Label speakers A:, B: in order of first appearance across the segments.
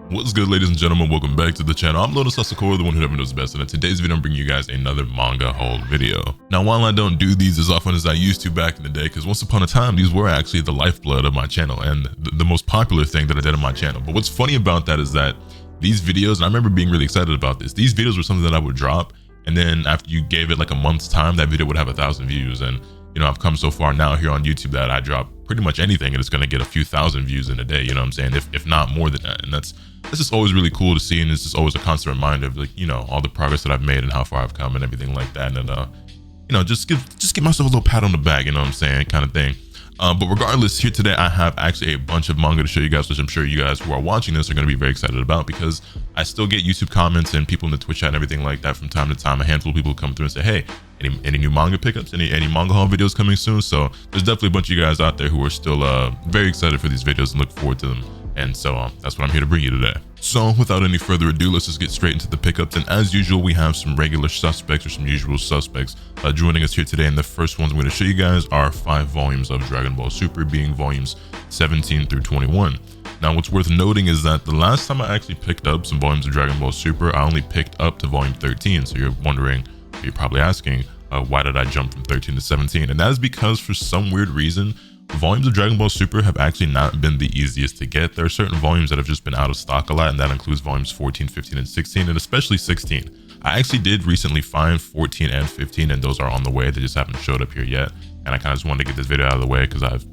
A: What's good, ladies and gentlemen? Welcome back to the channel. I'm LotusAsakura, the one who never knows best, and in today's video I'm bringing you guys another manga haul video. Now, while I don't do these as often as I used to back in the day, because once upon a time these were actually the lifeblood of my channel and the most popular thing that I did on my channel. But what's funny about that is that these videos, and I remember being really excited about this, these videos were something that I would drop, and then after you gave it like a month's time, that video would have 1,000 views. And you know, I've come so far now here on YouTube that I drop pretty much anything and it's going to get a few thousand views in a day, you know what I'm saying, if not more than that. And that's just always really cool to see, and it's just always a constant reminder of, like, you know, all the progress that I've made and how far I've come and everything like that. And you know, just give myself a little pat on the back, you know what I'm saying, kind of thing. But regardless, here today I have actually a bunch of manga to show you guys, which I'm sure you guys who are watching this are going to be very excited about, because I still get YouTube comments and people in the Twitch chat and everything like that from time to time. A handful of people come through and say, hey, any new manga pickups, any manga haul videos coming soon? So there's definitely a bunch of you guys out there who are still very excited for these videos and look forward to them. And so that's what I'm here to bring you today. So without any further ado, let's just get straight into the pickups. And as usual, we have some regular suspects, or some usual suspects joining us here today. And the first ones I'm going to show you guys are 5 volumes of Dragon Ball Super, being volumes 17 through 21. Now, what's worth noting is that the last time I actually picked up some volumes of Dragon Ball Super, I only picked up to volume 13. So you're wondering, you're probably asking, why did I jump from 13 to 17? And that is because for some weird reason, volumes of Dragon Ball Super have actually not been the easiest to get. There are certain volumes that have just been out of stock a lot, and that includes volumes 14, 15, and 16, and especially 16. I actually did recently find 14 and 15, and those are on the way. They just haven't showed up here yet. And I kind of just wanted to get this video out of the way because I've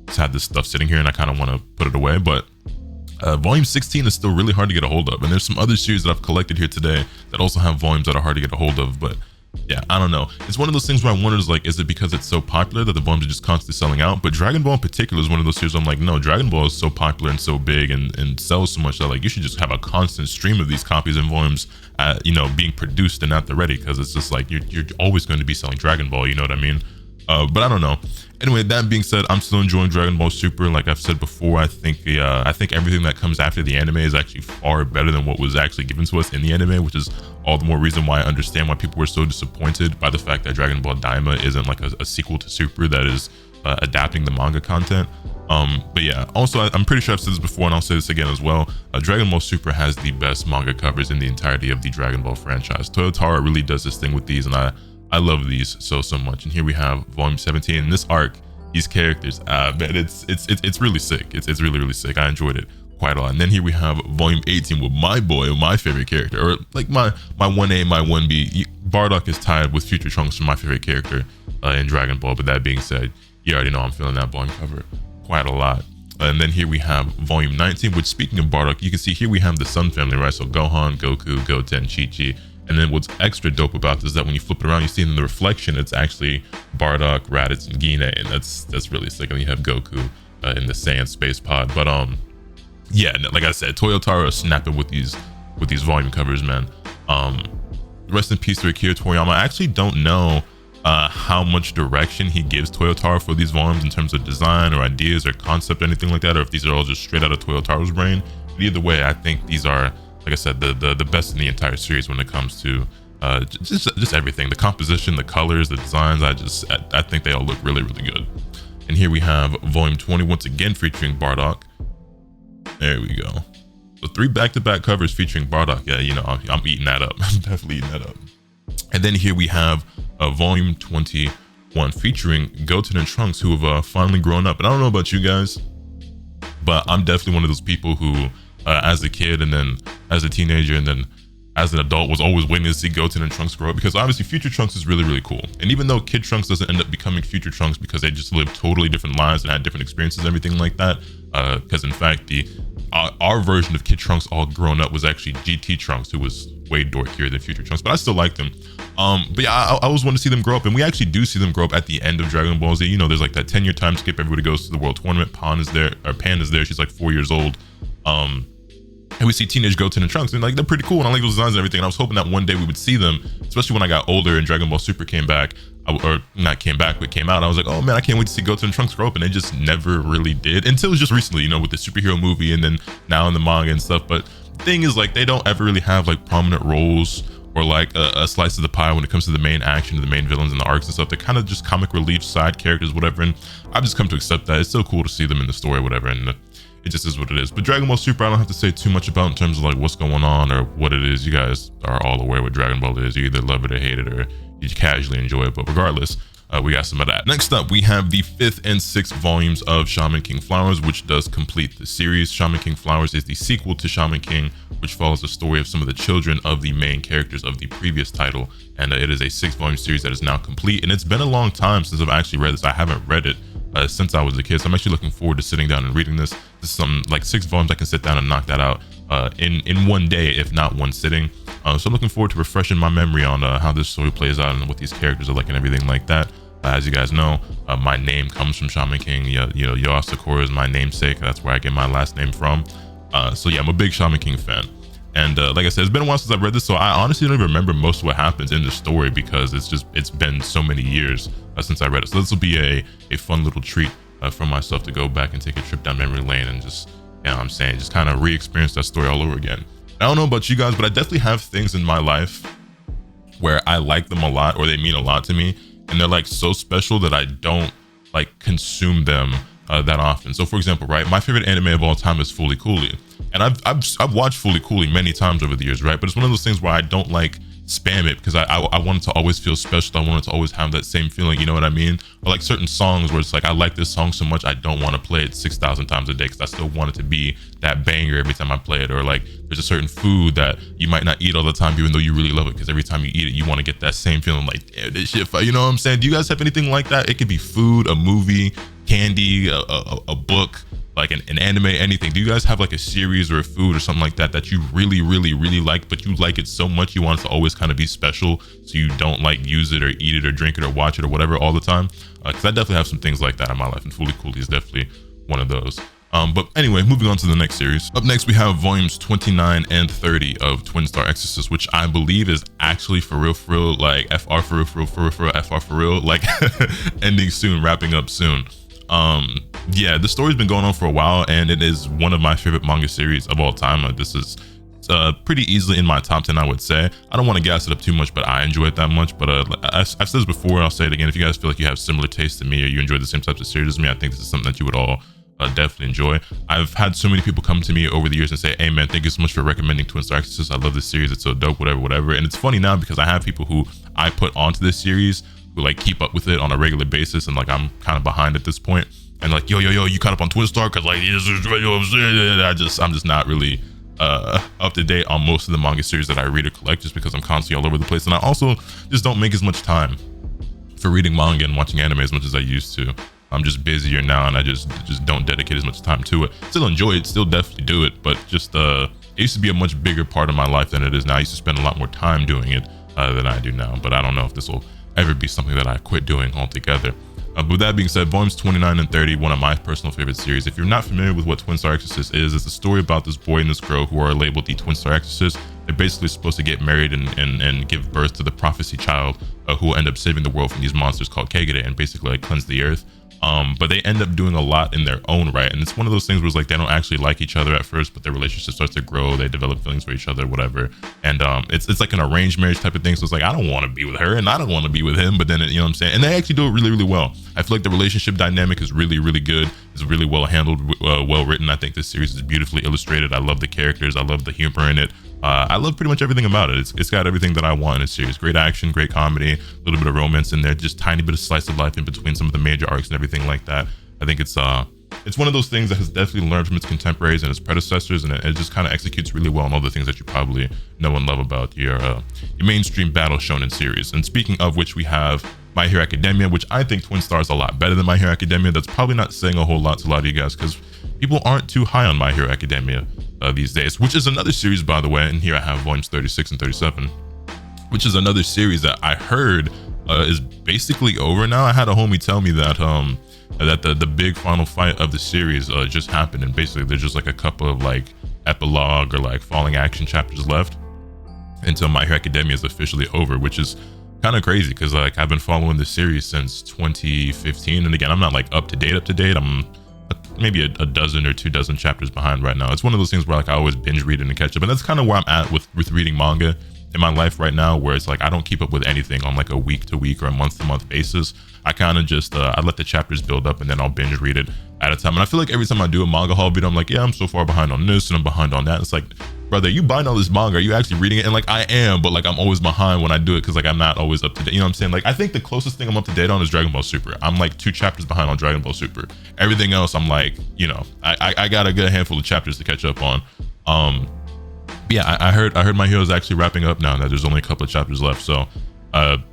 A: just had this stuff sitting here and I kind of want to put it away. But volume 16 is still really hard to get a hold of. And there's some other series that I've collected here today that also have volumes that are hard to get a hold of. But yeah, I don't know. It's one of those things where I wonder, is like, is it because it's so popular that the volumes are just constantly selling out? But Dragon Ball in particular is one of those series where I'm like, no, Dragon Ball is so popular and so big and sells so much that, like, you should just have a constant stream of these copies and volumes, you know, being produced and at the ready, because it's just like you're always going to be selling Dragon Ball, you know what I mean? But I don't know. Anyway, that being said, I'm still enjoying Dragon Ball Super. Like I've said before, I think everything that comes after the anime is actually far better than what was actually given to us in the anime, which is all the more reason why I understand why people were so disappointed by the fact that Dragon Ball Daima isn't like a sequel to Super that is adapting the manga content. But yeah, also I'm pretty sure I've said this before and I'll say this again as well. Dragon Ball Super has the best manga covers in the entirety of the Dragon Ball franchise. Toyotaro really does this thing with these, and I love these so much. And here we have volume 17. In this arc, these characters, man, it's really sick. It's really sick. I enjoyed it quite a lot. And then here we have volume 18 with my boy, my favorite character, or like my 1A, my 1B. Bardock is tied with Future Trunks for my favorite character in Dragon Ball. But that being said, you already know I'm feeling that volume cover quite a lot. And then here we have volume 19, which, speaking of Bardock, you can see here we have the Sun family, right? So Gohan, Goku, Goten, Chi-Chi. And then what's extra dope about this is that when you flip it around, you see in the reflection, it's actually Bardock, Raditz, and Gine, and that's really sick. And you have Goku in the Saiyan space pod. But yeah, like I said, Toyotaro is snapping with these volume covers, man. Rest in peace to Akira Toriyama. I actually don't know how much direction he gives Toyotaro for these volumes in terms of design or ideas or concept or anything like that, or if these are all just straight out of Toyotaro's brain. But either way, I think these are, like I said, the best in the entire series when it comes to just everything. The composition, the colors, the designs, I think they all look really good. And here we have volume 20, once again featuring Bardock. There we go. So 3 back-to-back covers featuring Bardock. Yeah, you know, I'm eating that up. I'm definitely eating that up. And then here we have volume 21 featuring Goten and Trunks, who have finally grown up. And I don't know about you guys, but I'm definitely one of those people who, as a kid and then as a teenager and then as an adult, was always waiting to see Goten and Trunks grow up, because obviously Future Trunks is really cool. And even though Kid Trunks doesn't end up becoming Future Trunks because they just lived totally different lives and had different experiences and everything like that, because in fact our version of Kid Trunks all grown up was actually GT Trunks, who was way dorkier than Future Trunks, but I still liked them. But yeah, I always want to see them grow up, and we actually do see them grow up at the end of Dragon Ball Z. You know, there's like that 10-year time skip. Everybody goes to the World Tournament. Pan is there. She's like 4 years old. And we see teenage Goten and Trunks, and like they're pretty cool, and I like those designs and everything. And I was hoping that one day we would see them, especially when I got older and Dragon Ball Super came back, or not came back, but came out. I was like, oh man, I can't wait to see Goten and Trunks grow up, and they just never really did until just recently, you know, with the superhero movie, and then now in the manga and stuff. But the thing is, like, they don't ever really have like prominent roles or like a slice of the pie when it comes to the main action, the main villains and the arcs and stuff. They're kind of just comic relief side characters, whatever. And I've just come to accept that. It's so cool to see them in the story, whatever. And it just is what it is. But Dragon Ball Super, I don't have to say too much about in terms of like what's going on or what it is. You guys are all aware what Dragon Ball is. You either love it or hate it, or you casually enjoy it. But regardless, we got some of that. Next up, we have the 5th and 6th volumes of Shaman King Flowers, which does complete the series. Shaman King Flowers is the sequel to Shaman King, which follows the story of some of the children of the main characters of the previous title. And it is a 6-volume series that is now complete. And it's been a long time since I've actually read this. I haven't read it since I was a kid. So I'm actually looking forward to sitting down and reading this. This is some like 6 volumes. I can sit down and knock that out in one day, if not one sitting. So I'm looking forward to refreshing my memory on how this story plays out and what these characters are like and everything like that. As you guys know, my name comes from Shaman King. LotusAsakura is my namesake. That's where I get my last name from. So yeah, I'm a big Shaman King fan. And like I said, it's been a while since I've read this, so I honestly don't even remember most of what happens in the story because it's been so many years since I read it. So this will be a fun little treat for myself to go back and take a trip down memory lane and just, you know what I'm saying, just kind of re-experience that story all over again. I don't know about you guys, but I definitely have things in my life where I like them a lot or they mean a lot to me. And they're like so special that I don't like consume them that often. So for example, right, my favorite anime of all time is Fooly Cooly. And I've watched Fooly Cooly many times over the years, right? But it's one of those things where I don't like spam it because I want it to always feel special. I want it to always have that same feeling, you know what I mean? Or like certain songs where it's like, I like this song so much I don't want to play it 6,000 times a day because I still want it to be that banger every time I play it. Or like there's a certain food that you might not eat all the time even though you really love it because every time you eat it you want to get that same feeling like, damn, this shit, you know what I'm saying? Do you guys have anything like that? It could be food, a movie, candy, a book, like an anime, anything. Do you guys have like a series or a food or something like that that you really like, but you like it so much you want it to always kind of be special so you don't like use it or eat it or drink it or watch it or whatever all the time? Because I definitely have some things like that in my life, and Fooly Cooly is definitely one of those. But anyway, moving on to the next series. Up next, we have volumes 29 and 30 of Twin Star Exorcists, which I believe is actually for real, like FR for real, FR for real, like ending soon, wrapping up soon. Yeah, the story's been going on for a while, and it is one of my favorite manga series of all time. This is pretty easily in my top 10, I would say. I don't want to gas it up too much, but I enjoy it that much. But I've said this before, and I'll say it again. If you guys feel like you have similar tastes to me, or you enjoy the same types of series as me, I think this is something that you would all definitely enjoy. I've had so many people come to me over the years and say, hey man, thank you so much for recommending Twin Star Exorcists. I love this series, it's so dope, whatever. And it's funny now because I have people who I put onto this series who like keep up with it on a regular basis, and like I'm kind of behind at this point, and like yo, you caught up on Twin Star? Because like, you know what I'm saying? I'm just not really up to date on most of the manga series that I read or collect, just because I'm constantly all over the place, and I also just don't make as much time for reading manga and watching anime as much as I used to. I'm just busier now, and I just don't dedicate as much time to it. Still enjoy it, still definitely do it, but just it used to be a much bigger part of my life than it is now. I used to spend a lot more time doing it than I do now, but I don't know if this will ever be something that I quit doing altogether. But with that being said, volumes 29 and 30, one of my personal favorite series. If you're not familiar with what Twin Star Exorcist is, it's a story about this boy and this girl who are labeled the Twin Star Exorcists. They're basically supposed to get married and give birth to the prophecy child who will end up saving the world from these monsters called Kegare and basically like cleanse the earth. But they end up doing a lot in their own right, and it's one of those things where it's like they don't actually like each other at first, but their relationship starts to grow, they develop feelings for each other, whatever. And it's like an arranged marriage type of thing, so it's like I don't want to be with her and I don't want to be with him, but then you know what I'm saying, and they actually do it really well. I feel like the relationship dynamic is really good. It's really well handled, well written. I think this series is beautifully illustrated. I love the characters, I love the humor in it. I love pretty much everything about it. It's got everything that I want in a series. Great action, great comedy, a little bit of romance in there, just tiny bit of slice of life in between some of the major arcs and everything like that. I think it's one of those things that has definitely learned from its contemporaries and its predecessors, and it just kind of executes really well on all the things that you probably know and love about your mainstream battle shonen series. And speaking of which, we have My Hero Academia, which I think Twin Star is a lot better than My Hero Academia. That's probably not saying a whole lot to a lot of you guys because people aren't too high on My Hero Academia these days, which is another series, by the way. And here I have volumes 36 and 37, which is another series that I heard is basically over now. I had a homie tell me that that the big final fight of the series just happened, and basically there's just like a couple of like epilogue or like falling action chapters left until My Hero Academia is officially over, which is kind of crazy because like I've been following this series since 2015, and again, I'm not like up to date. I'm maybe a dozen or 2 dozen chapters behind right now. It's one of those things where like I always binge read it and catch up, and that's kind of where I'm at with reading manga in my life right now where it's like I don't keep up with anything on like a week to week or a month to month basis. I kind of just I let the chapters build up and then I'll binge read it at a time. And I feel like every time I do a manga haul video, I'm like, yeah, I'm so far behind on this and I'm behind on that. It's like, brother, you buying all this manga, are you actually reading it? And like I am, but like I'm always behind when I do it because like I'm not always up to date. You know what I'm saying? Like I think the closest thing I'm up to date on is Dragon Ball Super. I'm like 2 chapters behind on Dragon Ball Super. Everything else I'm like, you know, I got a good handful of chapters to catch up on. Yeah, I heard My Hero is actually wrapping up now, and that there's only a couple of chapters left. So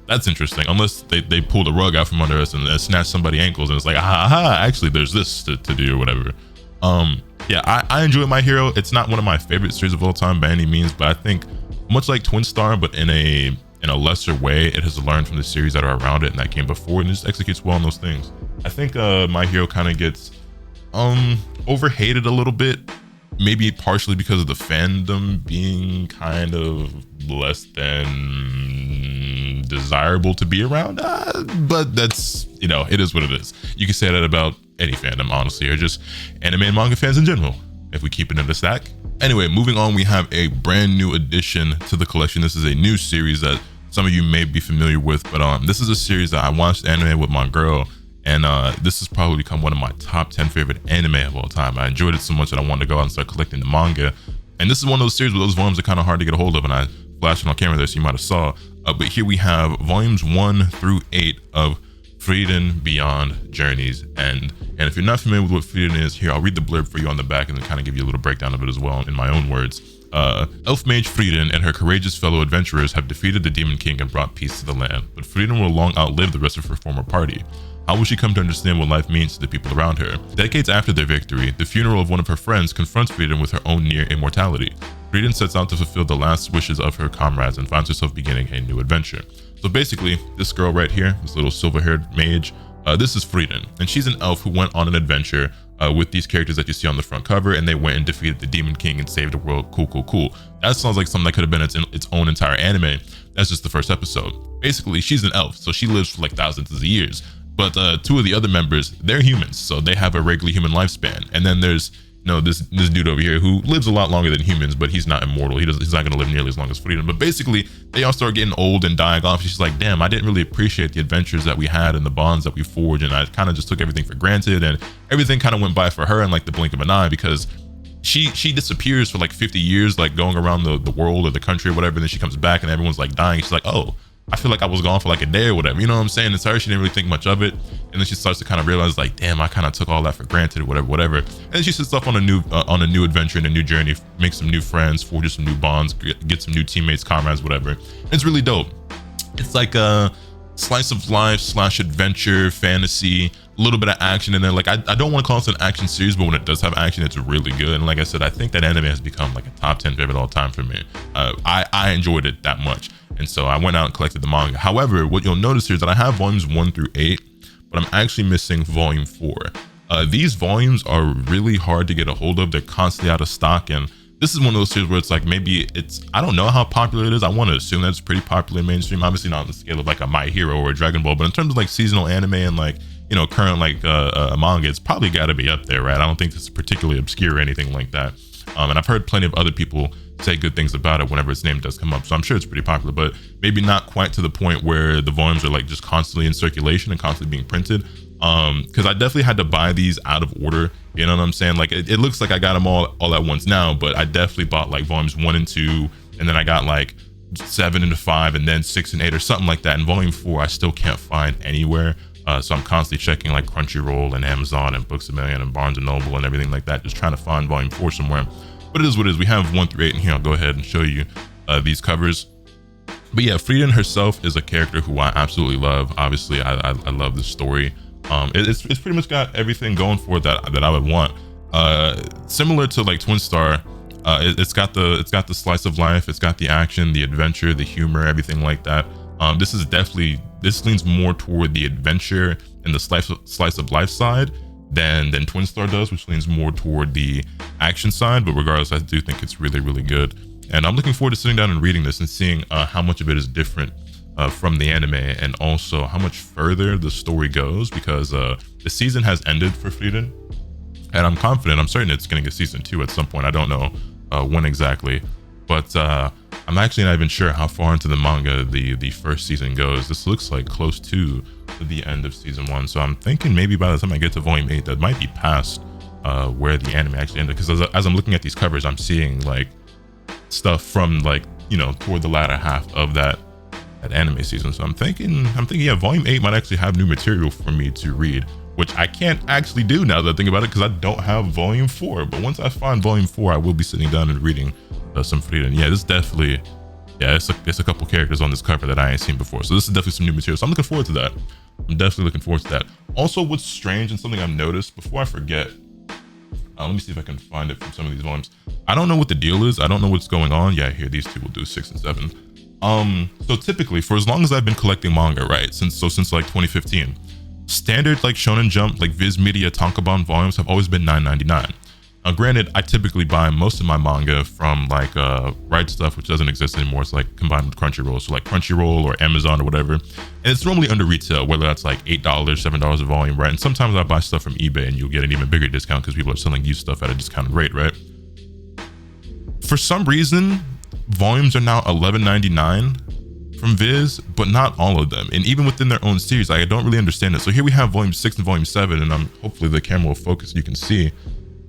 A: that's interesting. Unless they pull the rug out from under us and snatch somebody's ankles, and it's like, actually there's this to do or whatever. Yeah, I enjoy My Hero. It's not one of my favorite series of all time by any means, but I think much like Twin Star, but in a lesser way, it has learned from the series that are around it and that came before, and it just executes well on those things. I think My Hero kind of gets overhated a little bit, maybe partially because of the fandom being kind of less than desirable to be around, but that's, you know, it is what it is. You can say that about any fandom, honestly, or just anime and manga fans in general, if we keep it in the stack. Anyway, moving on, we have a brand new addition to the collection. This is a new series that some of you may be familiar with, but this is a series that I watched anime with my girl, and this has probably become one of my top 10 favorite anime of all time. I enjoyed it so much that I wanted to go out and start collecting the manga. And this is one of those series where those volumes are kind of hard to get a hold of, and I flashed it on camera there so you might have saw. But here we have volumes 1 through 8 of Frieren Beyond Journey's End. And if you're not familiar with what Frieren is, here, I'll read the blurb for you on the back and then kind of give you a little breakdown of it as well in my own words. Elf mage Frieren and her courageous fellow adventurers have defeated the Demon King and brought peace to the land, but Frieren will long outlive the rest of her former party. How will she come to understand what life means to the people around her? Decades after their victory, the funeral of one of her friends confronts Frieren with her own near immortality. Frieren sets out to fulfill the last wishes of her comrades and finds herself beginning a new adventure. So basically, this girl right here, this little silver-haired mage, this is Frieren, and she's an elf who went on an adventure with these characters that you see on the front cover, and they went and defeated the Demon King and saved the world. Cool. That sounds like something that could have been its own entire anime. That's just the first episode. Basically, she's an elf, so she lives for like thousands of years. But 2 of the other members, they're humans, so they have a regular human lifespan. And then there's, you know, this dude over here who lives a lot longer than humans, but he's not immortal. He's not going to live nearly as long as Frieren. But basically, they all start getting old and dying off. She's like, damn, I didn't really appreciate the adventures that we had and the bonds that we forged, and I kind of just took everything for granted, and everything kind of went by for her in like the blink of an eye, because she disappears for like 50 years, like going around the world or the country or whatever, and then she comes back and everyone's like dying. She's like, oh, I feel like I was gone for like a day or whatever, you know what I'm saying? It's her, she didn't really think much of it, and then she starts to kind of realize like, damn, I kind of took all that for granted or whatever. And then she sets off on a new adventure and a new journey, makes some new friends, forges some new bonds, get some new teammates, comrades, whatever. And it's really dope. It's like a slice of life / adventure, fantasy, a little bit of action in there. Like I don't want to call it an action series, but when it does have action, it's really good. And like I said, I think that anime has become like a top 10 favorite all time for me. I enjoyed it that much. And so I went out and collected the manga. However, what you'll notice here is that I have volumes 1 through 8, but I'm actually missing volume 4. These volumes are really hard to get a hold of. They're constantly out of stock. And this is one of those series where it's like, maybe I don't know how popular it is. I want to assume that it's pretty popular in mainstream. Obviously not on the scale of like a My Hero or a Dragon Ball, but in terms of like seasonal anime and like, you know, current like manga, it's probably got to be up there, right? I don't think it's particularly obscure or anything like that. And I've heard plenty of other people say good things about it whenever its name does come up, so I'm sure it's pretty popular, but maybe not quite to the point where the volumes are like just constantly in circulation and constantly being printed. Because I definitely had to buy these out of order, you know what I'm saying? Like it looks like I got them all at once now, but I definitely bought like volumes 1 and 2, and then I got like 7 and 5, and then 6 and 8 or something like that. And volume 4 I still can't find anywhere. So I'm constantly checking like Crunchyroll and Amazon and Books A Million and Barnes and Noble and everything like that, just trying to find volume 4 somewhere. But it is what it is. We have 1 through 8 in here. I'll go ahead and show you these covers. But yeah, Frieren herself is a character who I absolutely love. Obviously, I love the story. It's pretty much got everything going for it that I would want. Similar to like Twin Star, it's got the slice of life. It's got the action, the adventure, the humor, everything like that. This leans more toward the adventure and the slice of life side than Twin Star does, which leans more toward the action side. But regardless, I do think it's really, really good. And I'm looking forward to sitting down and reading this and seeing how much of it is different from the anime, and also how much further the story goes, because the season has ended for Frieren, and I'm certain it's going to get season 2 at some point. I don't know when exactly, but I'm actually not even sure how far into the manga the first season goes. This looks like close to the end of season 1, so I'm thinking maybe by the time I get to volume 8, that might be past where the anime actually ended. Because as I'm looking at these covers, I'm seeing like stuff from like, you know, toward the latter half of that anime season. So I'm thinking, yeah, volume 8 might actually have new material for me to read, which I can't actually do now that I think about it, because I don't have volume 4. But once I find volume 4, I will be sitting down and reading some Frieren. Yeah, this definitely, yeah, it's a couple characters on this cover that I ain't seen before. So this is definitely some new material. So I'm looking forward to that. I'm definitely looking forward to that. Also, what's strange and something I've noticed, before I forget, let me see if I can find it from some of these volumes. I don't know what the deal is. I don't know what's going on. Yeah, here, these two will do 6 and 7. So typically, for as long as I've been collecting manga, right, since like 2015, standard like Shonen Jump, like Viz Media Tankobon volumes have always been $9.99. Now, granted, I typically buy most of my manga from like Right Stuff, which doesn't exist anymore. It's like combined with Crunchyroll, so like Crunchyroll or Amazon or whatever. And it's normally under retail, whether that's like $8, $7 a volume, right? And sometimes I buy stuff from eBay, and you'll get an even bigger discount because people are selling used stuff at a discounted rate, right? For some reason, volumes are now $11.99 from Viz, but not all of them. And even within their own series, I don't really understand it. So here we have volume 6 and volume 7, and hopefully the camera will focus, you can see.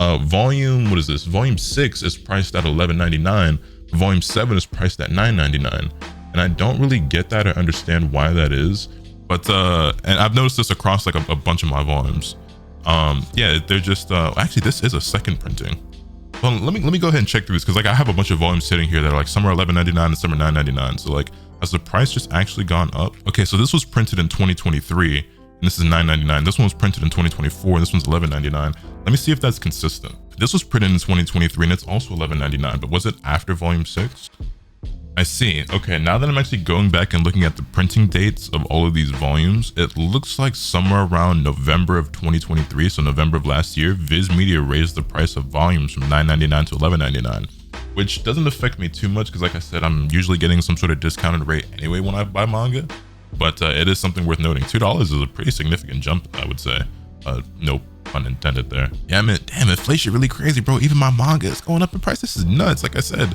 A: Volume, what is this? Volume 6 is priced at $11.99. Volume 7 is priced at $9.99. And I don't really get that or understand why that is. But, and I've noticed this across like a bunch of my volumes. Yeah, they're just, actually this is a second printing. Well, let me go ahead and check through this, because like I have a bunch of volumes sitting here that are like some are $11.99 and some are $9.99. So like, has the price just actually gone up? Okay, so this was printed in 2023, and this is $9.99. This one was printed in 2024, and this one's $11.99. Let me see if that's consistent. This was printed in 2023, and it's also $11.99, but was it after volume 6? I see. Okay, now that I'm actually going back and looking at the printing dates of all of these volumes, it looks like somewhere around November of 2023, so November of last year, Viz Media raised the price of volumes from $9.99 to $11.99, which doesn't affect me too much because, like I said, I'm usually getting some sort of discounted rate anyway when I buy manga, but it is something worth noting. $2 is a pretty significant jump, I would say. No pun intended there. Yeah, I mean, damn, inflation really crazy, bro. Even my manga is going up in price. This is nuts. Like I said,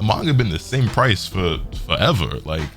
A: manga been the same price for forever. Like,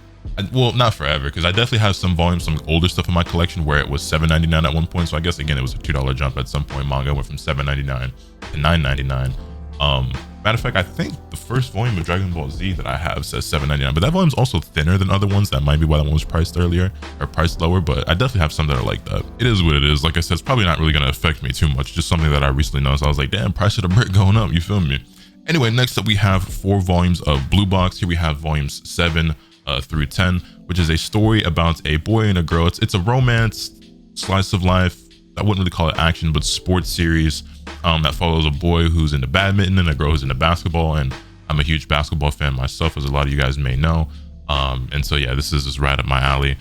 A: well, not forever, because I definitely have some volumes, some older stuff in my collection where it was $7.99 at one point. So I guess again, it was a $2 jump at some point. Manga went from $7.99 to $9.99. Matter of fact, I think the first volume of Dragon Ball Z that I have says $7.99, but that volume's also thinner than other ones. That might be why that one was priced earlier or priced lower, but I definitely have some that are like that. It is what it is. Like I said, it's probably not really going to affect me too much. Just something that I recently noticed. I was like, damn, price of the brick going up. You feel me? Anyway, next up we have 4 volumes of Blue Box. Here we have volumes 7 through 10, which is a story about a boy and a girl. It's a romance, slice of life. I wouldn't really call it action, but sports series that follows a boy who's into badminton and a girl who's into basketball. And I'm a huge basketball fan myself, as a lot of you guys may know. And so, yeah, this is just right up my alley.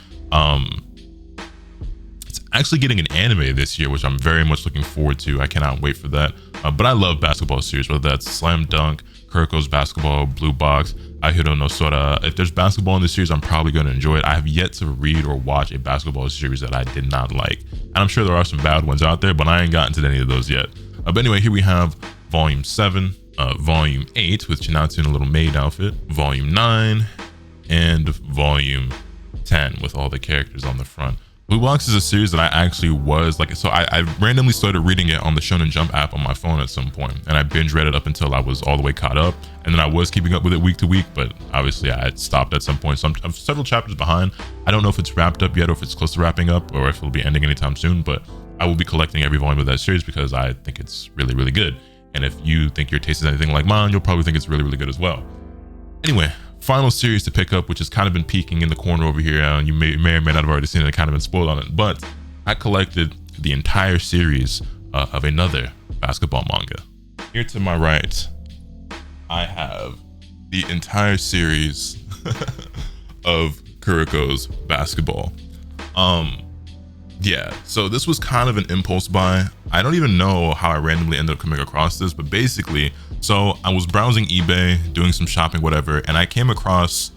A: It's actually getting an anime this year, which I'm very much looking forward to. I cannot wait for that. But I love basketball series, whether that's Slam Dunk, Kuroko's Basketball, Blue Box, Ahiro no Sora. If there's basketball in the series, I'm probably going to enjoy it. I have yet to read or watch a basketball series that I did not like. And I'm sure there are some bad ones out there, but I ain't gotten to any of those yet. But anyway, here we have Volume 7, Volume 8 with Chinatsu in a little maid outfit, Volume 9, and Volume 10 with all the characters on the front. Blue Box is a series that I actually was like, so I randomly started reading it on the Shonen Jump app on my phone at some point, and I binge read it up until I was all the way caught up, and then I was keeping up with it week to week, but obviously I had stopped at some point, so I'm several chapters behind. I don't know if it's wrapped up yet, or if it's close to wrapping up, or if it'll be ending anytime soon, but I will be collecting every volume of that series because I think it's really, really good. And if you think your taste is anything like mine, you'll probably think it's really, really good as well. Anyway, final series to pick up, which has kind of been peeking in the corner over here. You may or may not have already seen it, kind of been spoiled on it, but I collected the entire series of another basketball manga. Here to my right, I have the entire series of Kuroko's Basketball. Yeah, so this was kind of an impulse buy. I don't even know how I randomly ended up coming across this, but basically, so I was browsing eBay, doing some shopping, whatever, and I came across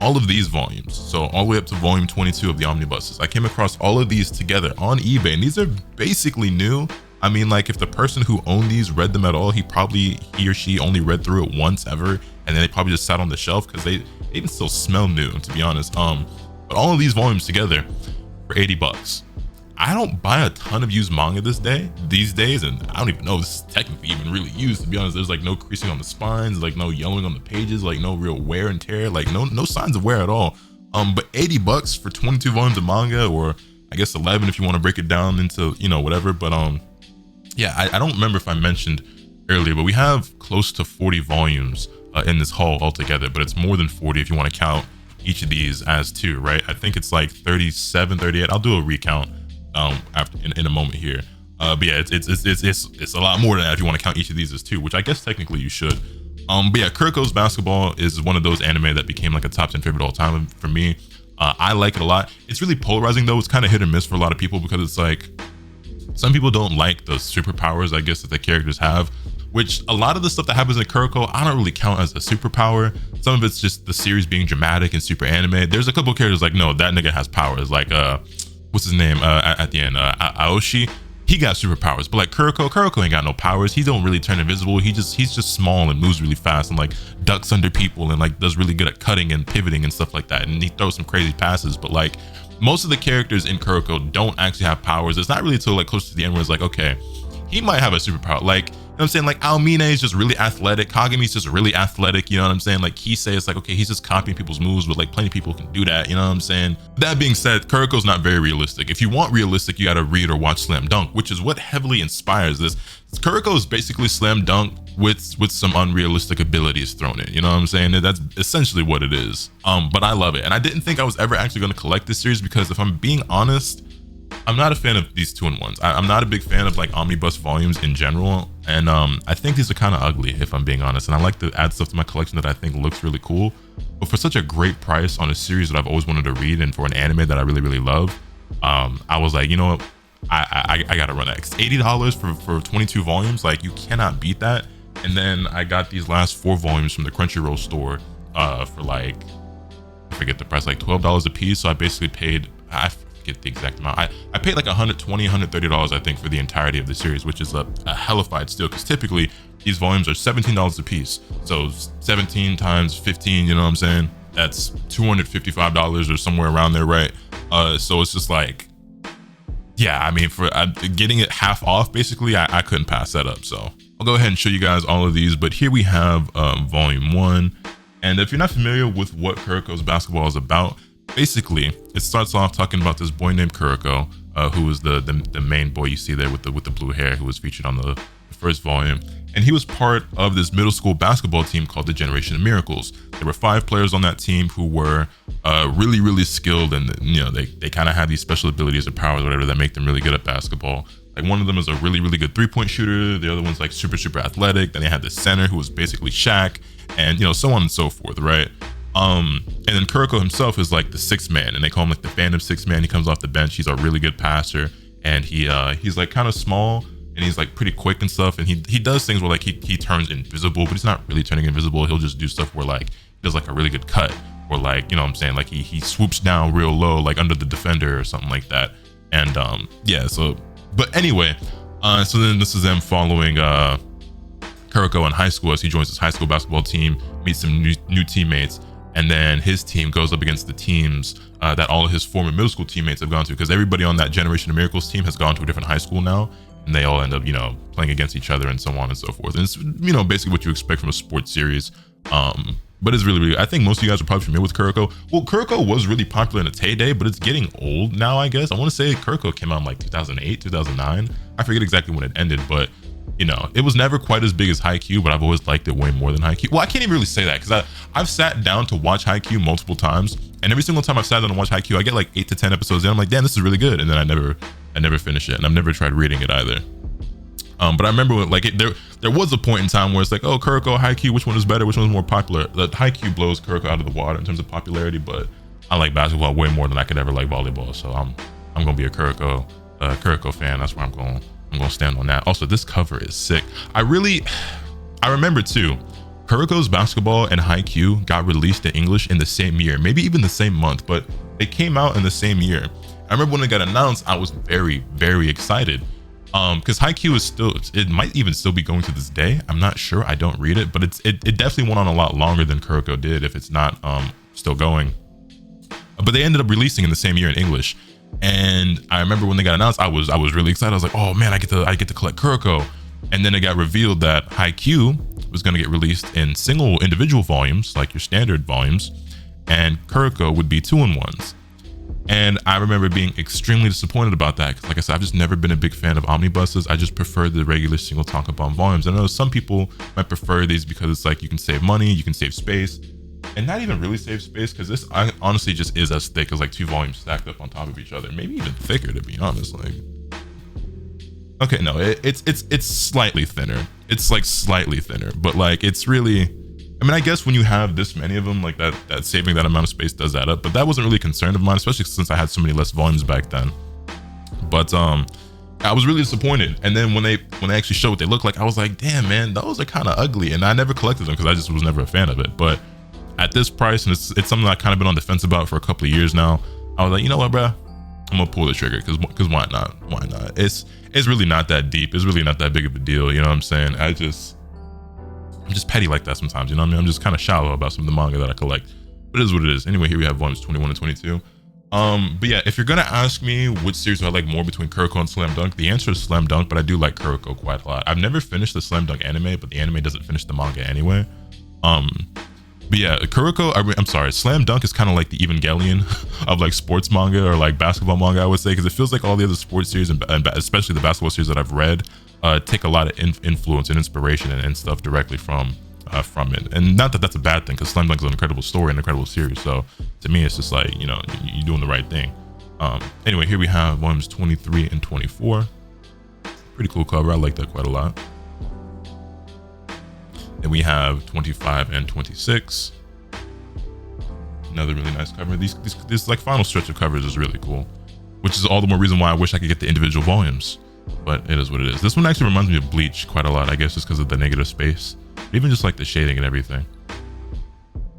A: all of these volumes. So all the way up to volume 22 of the omnibuses. I came across all of these together on eBay, and these are basically new, I mean, like, if the person who owned these read them at all, he or she only read through it once ever, and then they probably just sat on the shelf because they even still smell new, to be honest. But all of these volumes together for $80. I don't buy a ton of used manga these days, and I don't even know if this is technically even really used, to be honest. There's like no creasing on the spines, like no yellowing on the pages, like no real wear and tear, like no signs of wear at all. But $80 for 22 volumes of manga, or I guess 11 if you want to break it down into, you know, whatever. But yeah, I don't remember if I mentioned earlier, but we have close to 40 volumes in this haul altogether, but it's more than 40 if you want to count each of these as two, right? I think it's like 37, 38. I'll do a recount after in a moment here. But yeah, it's a lot more than that if you want to count each of these as two, which I guess technically you should. But yeah, Kuroko's Basketball is one of those anime that became like a top 10 favorite all time for me. I like it a lot. It's really polarizing though. It's kind of hit or miss for a lot of people, because it's like some people don't like the superpowers, I guess, that the characters have, which a lot of the stuff that happens in Kuroko, I don't really count as a superpower. Some of it's just the series being dramatic and super anime. There's a couple of characters like, no, that nigga has powers. Like, what's his name at the end? Aoshi. He got superpowers, but like Kuroko ain't got no powers. He don't really turn invisible. He's just small and moves really fast and like ducks under people and like does really good at cutting and pivoting and stuff like that. And he throws some crazy passes, but like most of the characters in Kuroko don't actually have powers. It's not really until like close to the end where it's like, okay, he might have a superpower. Like, you know what I'm saying? Like Aomine is just really athletic. Kagami's just really athletic. You know what I'm saying? Like Kisei is like, okay, he's just copying people's moves, but like plenty of people can do that. You know what I'm saying? That being said, Kuroko's not very realistic. If you want realistic, you got to read or watch Slam Dunk, which is what heavily inspires this. Kuroko is basically Slam Dunk with some unrealistic abilities thrown in. You know what I'm saying? That's essentially what it is. But I love it. And I didn't think I was ever actually going to collect this series, because if I'm being honest, I'm not a fan of these 2-in-1s. I'm not a big fan of like omnibus volumes in general, and I think these are kind of ugly, if I'm being honest. And I like to add stuff to my collection that I think looks really cool. But for such a great price on a series that I've always wanted to read, and for an anime that I really, really love, I was like, you know what, I gotta run that. It's $80 for 22 volumes. Like, you cannot beat that. And then I got these last 4 volumes from the Crunchyroll store for like, I forget the price, like $12 a piece. So I basically paid, I forget the exact amount. I paid like $120, $130, I think, for the entirety of the series, which is a hellified steal, because typically these volumes are $17 a piece. So 17 times 15, you know what I'm saying? That's $255 or somewhere around there, right? So it's just like, yeah, I mean, for getting it half off, basically, I couldn't pass that up. So I'll go ahead and show you guys all of these. But here we have volume 1. And if you're not familiar with what Kuroko's Basketball is about, basically, it starts off talking about this boy named Kuroko, who was the main boy you see there with the blue hair, who was featured on the first volume. And he was part of this middle school basketball team called the Generation of Miracles. There were 5 players on that team who were really, really skilled, and you know, they kind of had these special abilities or powers or whatever that make them really good at basketball. Like, one of them is a really, really good 3-point shooter. The other one's like super, super athletic. Then they had this center who was basically Shaq, and you know, so on and so forth, right? And then Kuroko himself is like the 6th man, and they call him like the Phantom 6th man. He comes off the bench. He's a really good passer, and he's like kind of small, and he's like pretty quick and stuff. And he does things where like he turns invisible, but he's not really turning invisible. He'll just do stuff where like he does like a really good cut, or like, you know what I'm saying, like he swoops down real low, like under the defender or something like that. And yeah, so but anyway, so then this is them following Kuroko in high school as he joins his high school basketball team, meets some new teammates. And then his team goes up against the teams that all of his former middle school teammates have gone to, because everybody on that Generation of Miracles team has gone to a different high school now, and they all end up, you know, playing against each other and so on and so forth. And it's, you know, basically what you expect from a sports series. But it's really, really, I think most of you guys are probably familiar with Kuroko. Well, Kuroko was really popular in its heyday, but it's getting old now, I guess. I want to say Kuroko came out in like 2008, 2009. I forget exactly when it ended, but you know, it was never quite as big as Haikyuu, but I've always liked it way more than Haikyuu. Well, I can't even really say that, because I've sat down to watch Haikyuu multiple times, and every single time I've sat down to watch Haikyuu, I get like 8 to 10 episodes in. I'm like, damn, this is really good, and then I never finish it, and I've never tried reading it either. But I remember when, like, there was a point in time where it's like, oh, Kuroko, Haikyuu, which one is better? Which one's more popular? The Haikyuu blows Kuroko out of the water in terms of popularity, but I like basketball way more than I could ever like volleyball. So I'm gonna be a Kuroko fan. That's where I'm gonna stand on that. Also, this cover is sick. I remember too, Kuroko's Basketball and Haikyuu got released in English in the same year, maybe even the same month, but they came out in the same year. I remember when it got announced, I was very, very excited. Because Haikyuu is still, it might even still be going to this day. I'm not sure. I don't read it, but it definitely went on a lot longer than Kuroko did, if it's not still going. But they ended up releasing in the same year in English. And I remember when they got announced, I was really excited. I was like, oh man, I get to collect Kuroko. And then it got revealed that Haikyuu was going to get released in single individual volumes, like your standard volumes, and Kuroko would be 2-in-1s. And I remember being extremely disappointed about that. Because like I said, I've just never been a big fan of omnibuses. I just prefer the regular single tankobon volumes. I know some people might prefer these because it's like you can save money, you can save space, and not even really save space, because this honestly just is as thick as like 2 volumes stacked up on top of each other. Maybe even thicker, to be honest. Like, okay, no, it's slightly thinner. It's like slightly thinner, but like it's really, I mean, I guess when you have this many of them, like that saving that amount of space does add up, but that wasn't really a concern of mine, especially since I had so many less volumes back then. But I was really disappointed. And then when they actually showed what they look like, I was like, damn man, those are kind of ugly. And I never collected them because I just was never a fan of it. But at this price, and it's something I've kind of been on the fence about for a couple of years now, I was like, you know what, bro, I'm gonna pull the trigger, because why not? Why not? It's really not that deep. It's really not that big of a deal. You know what I'm saying? I'm just petty like that sometimes, you know what I mean? I'm just kind of shallow about some of the manga that I collect. But it is what it is. Anyway, here we have volumes 21 and 22. But yeah, if you're gonna ask me which series do I like more between Kuroko and Slam Dunk, the answer is Slam Dunk, but I do like Kuroko quite a lot. I've never finished the Slam Dunk anime, but the anime doesn't finish the manga anyway. But yeah, Kuroko, I'm sorry, Slam Dunk is kind of like the Evangelion of like sports manga or like basketball manga, I would say, because it feels like all the other sports series, and especially the basketball series that I've read, take a lot of influence and inspiration and stuff directly from it. And not that that's a bad thing, because Slam Dunk is an incredible story and incredible series. So to me, it's just like, you know, you're doing the right thing. Anyway, here we have volumes 23 and 24. Pretty cool cover. I like that quite a lot. Then we have 25 and 26. Another really nice cover. This like final stretch of covers is really cool, which is all the more reason why I wish I could get the individual volumes. But it is what it is. This one actually reminds me of Bleach quite a lot, I guess just because of the negative space. Even just like the shading and everything.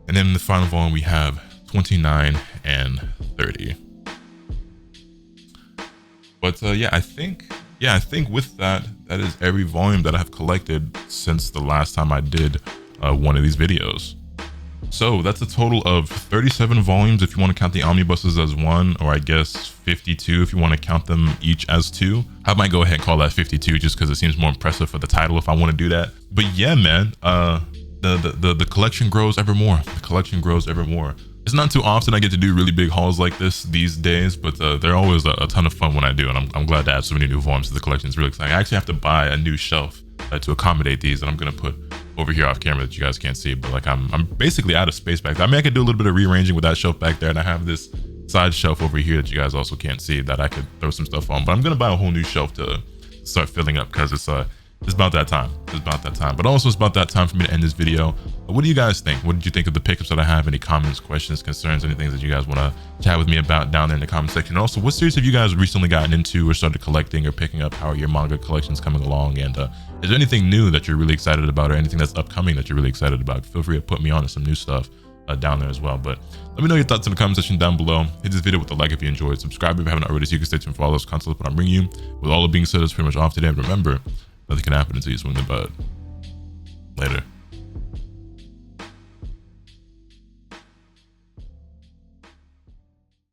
A: And then in the final volume we have 29 and 30. But yeah, I think with that is every volume that I have collected since the last time I did one of these videos. So that's a total of 37 volumes if you want to count the omnibuses as one, or I guess 52 if you want to count them each as 2. I might go ahead and call that 52 just because it seems more impressive for the title if I want to do that. But yeah, man, the collection grows ever more. The collection grows ever more. It's not too often I get to do really big hauls like this these days, but they're always a ton of fun when I do, and I'm glad to add so many new volumes to the collection. It's really exciting. I actually have to buy a new shelf to accommodate these, and I'm gonna put over here off camera that you guys can't see, but like I'm basically out of space back there. I mean, I could do a little bit of rearranging with that shelf back there, and I have this side shelf over here that you guys also can't see that I could throw some stuff on, but I'm gonna buy a whole new shelf to start filling up, because it's about that time. It's about that time. But also it's about that time for me to end this video. What do you guys think? What did you think of the pickups that I have? Any comments, questions, concerns, anything that you guys want to chat with me about down there in the comment section? And also, what series have you guys recently gotten into or started collecting or picking up? How are your manga collections coming along? And is there anything new that you're really excited about, or anything that's upcoming that you're really excited about? Feel free to put me on to some new stuff down there as well. But let me know your thoughts in the comment section down below. Hit this video with a like if you enjoyed. Subscribe if you haven't already, so you can stay tuned for all those content that I'm bringing you. With all of being said, it's pretty much off today. And remember, nothing can happen until you swing the bat. Later.